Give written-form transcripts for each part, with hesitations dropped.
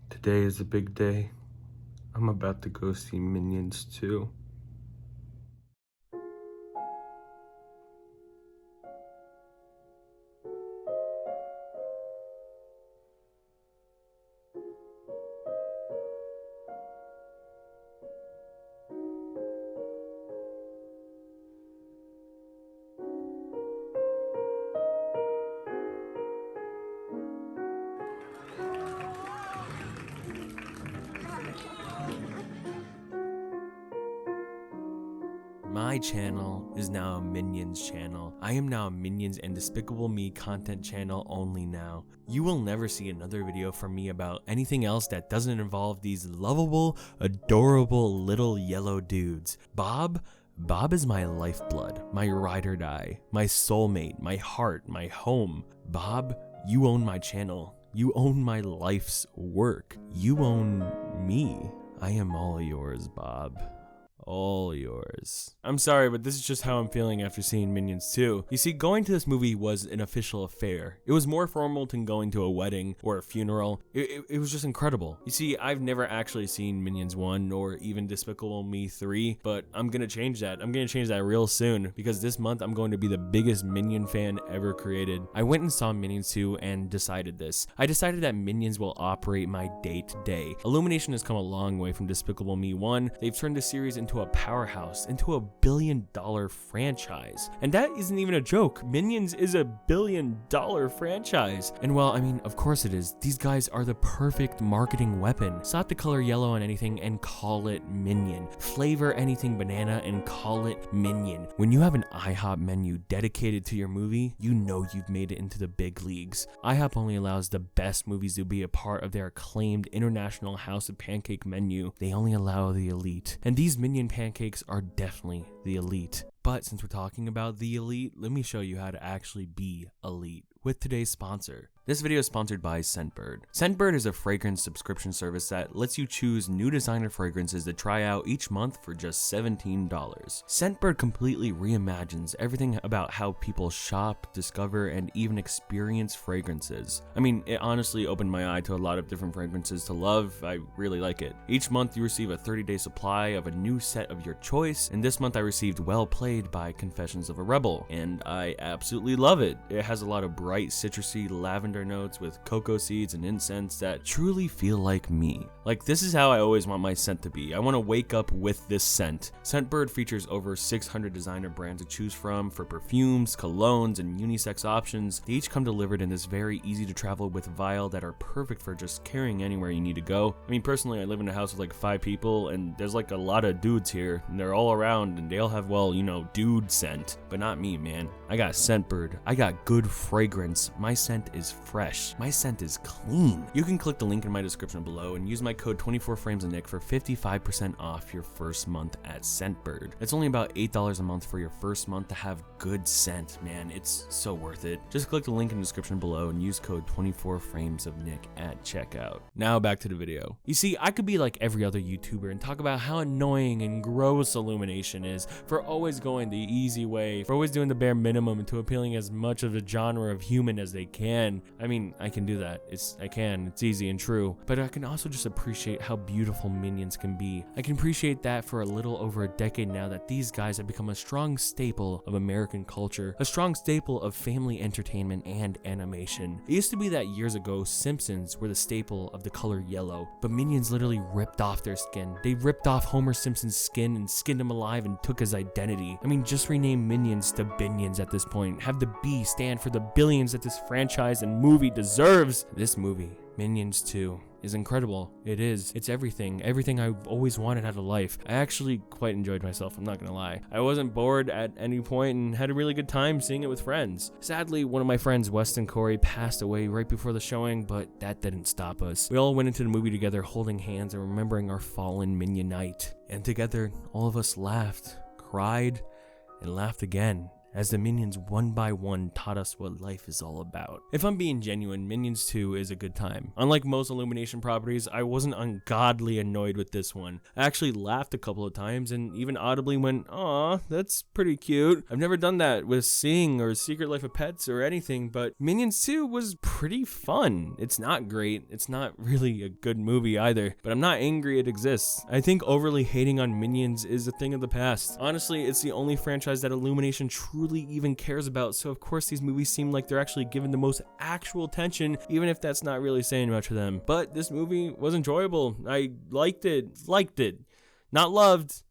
Today is a big day. I'm about to go see Minions 2. My channel is now a Minions channel. I am now a Minions and Despicable Me content channel only now. You will never see another video from me about anything else that doesn't involve these lovable, adorable little yellow dudes. Bob is my lifeblood, my ride or die, my soulmate, my heart, my home. Bob, you own my channel. You own my life's work. You own me. I am all yours, Bob. All yours. I'm sorry, but this is just how I'm feeling after seeing Minions 2. You see, going to this movie was an official affair. It was more formal than going to a wedding or a funeral. It was just incredible. You see, I've never actually seen Minions 1 or even Despicable Me 3, but I'm gonna change that. I'm gonna change that real soon because this month I'm going to be the biggest Minion fan ever created. I went and saw Minions 2 and decided this. I decided that Minions will operate my day to day. Illumination has come a long way from Despicable Me 1. They've turned the series into a powerhouse, into a $1 billion franchise. And that isn't even a joke. Minions is a $1 billion franchise. And well, I mean, of course it is. These guys are the perfect marketing weapon. Slap the color yellow on anything and call it Minion. Flavor anything banana and call it Minion. When you have an IHOP menu dedicated to your movie, you know you've made it into the big leagues. IHOP only allows the best movies to be a part of their acclaimed International House of Pancake menu. They only allow the elite. And these Minion pancakes are definitely the elite. But since we're talking about the elite, let me show you how to actually be elite with today's sponsor. This video is sponsored by Scentbird. Scentbird is a fragrance subscription service that lets you choose new designer fragrances to try out each month for just $17. Scentbird completely reimagines everything about how people shop, discover, and even experience fragrances. I mean, it honestly opened my eye to a lot of different fragrances to love. I really like it. Each month you receive a 30-day supply of a new set of your choice, and this month I received Well Played by Confessions of a Rebel, and I absolutely love it. It has a lot of bright citrusy lavender notes with cocoa seeds and incense that truly feel like me. Like, this is how I always want my scent to be. I want to wake up with this scent. Scentbird features over 600 designer brands to choose from for perfumes, colognes, and unisex options. They each come delivered in this very easy to travel with vial that are perfect for just carrying anywhere you need to go. I mean, personally, I live in a house with like 5 people, and there's like a lot of dudes here, and they're all around, and they all have, well, you know, dude scent. But not me, man. I got Scentbird. I got good fragrance. My scent is fresh. My scent is clean. You can click the link in my description below and use my code 24framesofnick for 55% off your first month at Scentbird. It's only about $8 a month for your first month to have good scent, man. It's so worth it. Just click the link in the description below and use code 24framesofnick at checkout. Now back to the video. You see, I could be like every other YouTuber and talk about how annoying and gross Illumination is for always going the easy way, for always doing the bare minimum into appealing as much of a genre of human as they can. I mean, I can do that. It's easy and true. But I can also just appreciate how beautiful Minions can be. I can appreciate that for a little over a decade now that these guys have become a strong staple of American culture, a strong staple of family entertainment and animation. It used to be that years ago, Simpsons were the staple of the color yellow, but Minions literally ripped off their skin. They ripped off Homer Simpson's skin and skinned him alive and took his identity. I mean, just rename Minions to Binions at this point. Have the B stand for the billions that this franchise and movie deserves. This movie, Minions 2, is incredible. It is. It's everything. Everything I've always wanted out of life. I actually quite enjoyed myself, I'm not gonna lie. I wasn't bored at any point and had a really good time seeing it with friends. Sadly, one of my friends, Weston Corey, passed away right before the showing, but that didn't stop us. We all went into the movie together holding hands and remembering our fallen Minion night. And together, all of us laughed, cried, and laughed again as the minions one by one taught us what life is all about. If I'm being genuine, Minions 2 is a good time. Unlike most Illumination properties, I wasn't ungodly annoyed with this one. I actually laughed a couple of times and even audibly went, "Aw, that's pretty cute." I've never done that with Sing or Secret Life of Pets or anything, but Minions 2 was pretty fun. It's not great, it's not really a good movie either, but I'm not angry it exists. I think overly hating on Minions is a thing of the past. Honestly, it's the only franchise that Illumination truly even cares about, so of course these movies seem like they're actually given the most actual attention, even if that's not really saying much to them. But this movie was enjoyable. I liked it. Not loved,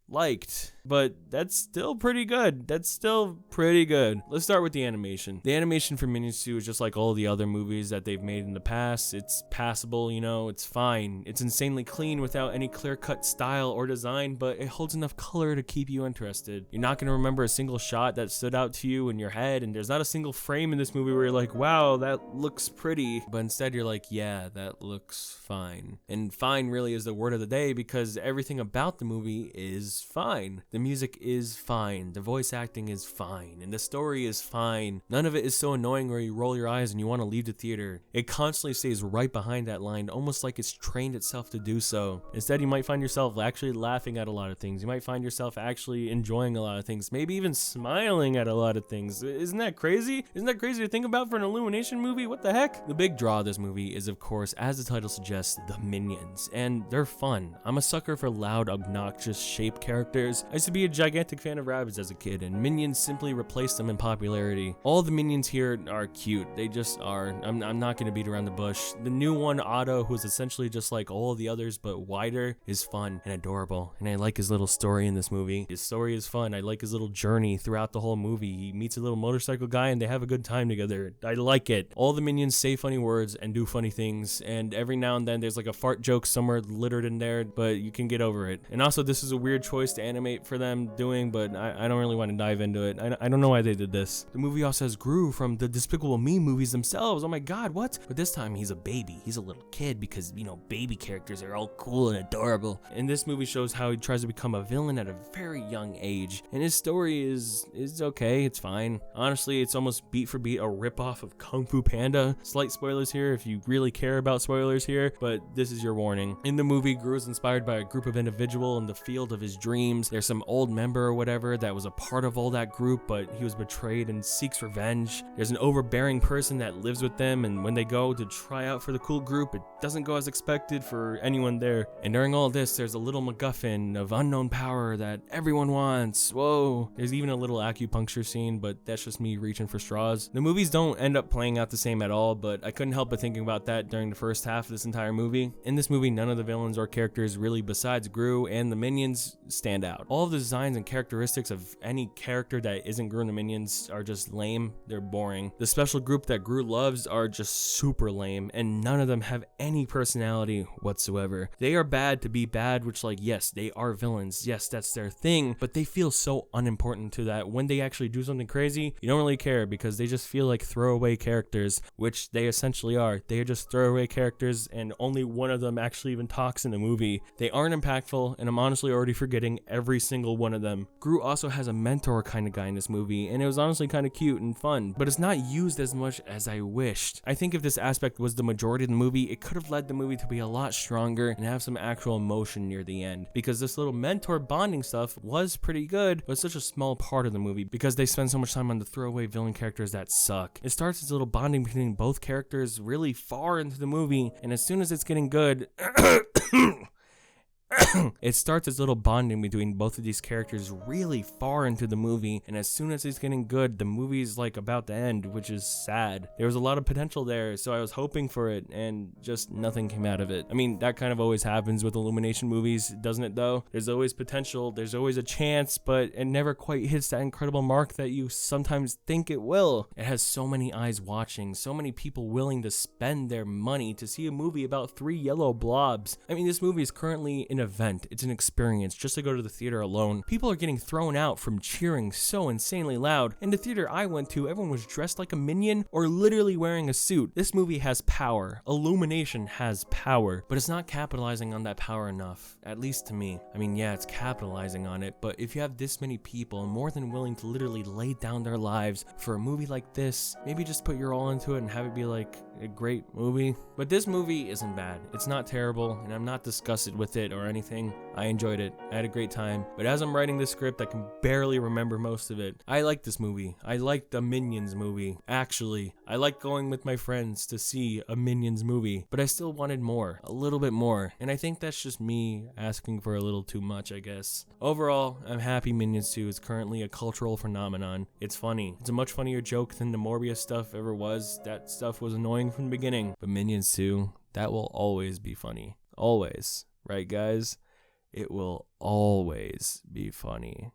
liked. But that's still pretty good. Let's start with the animation. The animation for Minions 2 is just like all the other movies that they've made in the past. It's passable, it's fine. It's insanely clean without any clear-cut style or design, but it holds enough color to keep you interested. You're not going to remember a single shot that stood out to you in your head, and there's not a single frame in this movie where you're like, wow, that looks pretty. But instead you're like, yeah, that looks fine. And fine really is the word of the day because everything about the movie is fine. The music is fine, the voice acting is fine, and the story is fine. None of it is so annoying where you roll your eyes and you want to leave the theater. It constantly stays right behind that line, almost like it's trained itself to do so. Instead, you might find yourself actually laughing at a lot of things. You might find yourself actually enjoying a lot of things, maybe even smiling at a lot of things. Isn't that crazy? Isn't that crazy to think about for an Illumination movie? What the heck? The big draw of this movie is, of course, as the title suggests, the minions, and they're fun. I'm a sucker for loud, obnoxious, shaped characters. I used to be a gigantic fan of rabbits as a kid, and Minions simply replaced them in popularity. All the minions here are cute. They just are. I'm not going to beat around the bush. The new one, Otto, who's essentially just like all the others but wider, is fun and adorable, and I like his little story in this movie. His story is fun. I like his little journey throughout the whole movie. He meets a little motorcycle guy and they have a good time together. I like it. All the minions say funny words and do funny things, and every now and then there's like a fart joke somewhere littered in there, but you can get over it. And also, this is a weird choice to animate for them doing, but I don't really want to dive into it. I don't know why they did this. The movie also has Gru from the Despicable Me movies themselves. Oh my god, what? But this time he's a baby. He's a little kid because, baby characters are all cool and adorable. And this movie shows how he tries to become a villain at a very young age. And his story is okay, it's fine. Honestly, it's almost beat for beat a ripoff of Kung Fu Panda. Slight spoilers here if you really care about spoilers here, but this is your warning. In the movie, Gru is inspired by a group of individuals in the field of his dreams. There's some old member or whatever that was a part of all that group, but he was betrayed and seeks revenge. There's an overbearing person that lives with them, and when they go to try out for the cool group, it doesn't go as expected for anyone there. And during all this, there's a little MacGuffin of unknown power that everyone wants. Whoa. There's even a little acupuncture scene, but that's just me reaching for straws. The movies don't end up playing out the same at all, but I couldn't help but thinking about that during the first half of this entire movie. In this movie, none of the villains or characters really besides Gru and the minions stand out. All of the designs and characteristics of any character that isn't Gru and the minions are just lame. They're boring. The special group that Gru loves are just super lame, and none of them have any personality whatsoever. They are bad to be bad, which yes, they are villains. Yes, that's their thing, but they feel so unimportant to that when they actually do something crazy, you don't really care because they just feel like throwaway characters, which they essentially are. They are just throwaway characters, and only one of them actually even talks in the movie. They aren't impactful, and I'm honestly already forgetting every single one of them. Gru also has a mentor kind of guy in this movie, and it was honestly kind of cute and fun, but it's not used as much as I wished. I think if this aspect was the majority of the movie, it could have led the movie to be a lot stronger and have some actual emotion near the end, because this little mentor bonding stuff was pretty good, but it's such a small part of the movie because they spend so much time on the throwaway villain characters that suck. It starts as a little bonding between both characters really far into the movie, and as soon as it's getting good it starts as little bonding between both of these characters really far into the movie, and as soon as it's getting good, the movie's about to end, which is sad. There was a lot of potential there, so I was hoping for it, and just nothing came out of it. I mean, that kind of always happens with Illumination movies, doesn't it though? There's always potential, there's always a chance, but it never quite hits that incredible mark that you sometimes think it will. It has so many eyes watching, so many people willing to spend their money to see a movie about 3 yellow blobs. I mean, this movie is currently in event. It's an experience just to go to the theater alone. People are getting thrown out from cheering so insanely loud. In the theater I went to, everyone was dressed like a minion or literally wearing a suit. This movie has power. Illumination has power, but it's not capitalizing on that power enough, at least to me. I mean, yeah, it's capitalizing on it, but if you have this many people more than willing to literally lay down their lives for a movie like this, maybe just put your all into it and have it be like a great movie. But this movie isn't bad. It's not terrible, and I'm not disgusted with it or anything. I enjoyed it. I had a great time. But as I'm writing this script, I can barely remember most of it. I like this movie. I like the Minions movie. Actually, I like going with my friends to see a Minions movie, but I still wanted more, a little bit more. And I think that's just me asking for a little too much, I guess. Overall, I'm happy Minions 2 is currently a cultural phenomenon. It's funny. It's a much funnier joke than the Morbius stuff ever was. That stuff was annoying from the beginning. But Minions 2, that will always be funny. Always. Right, guys? It will always be funny.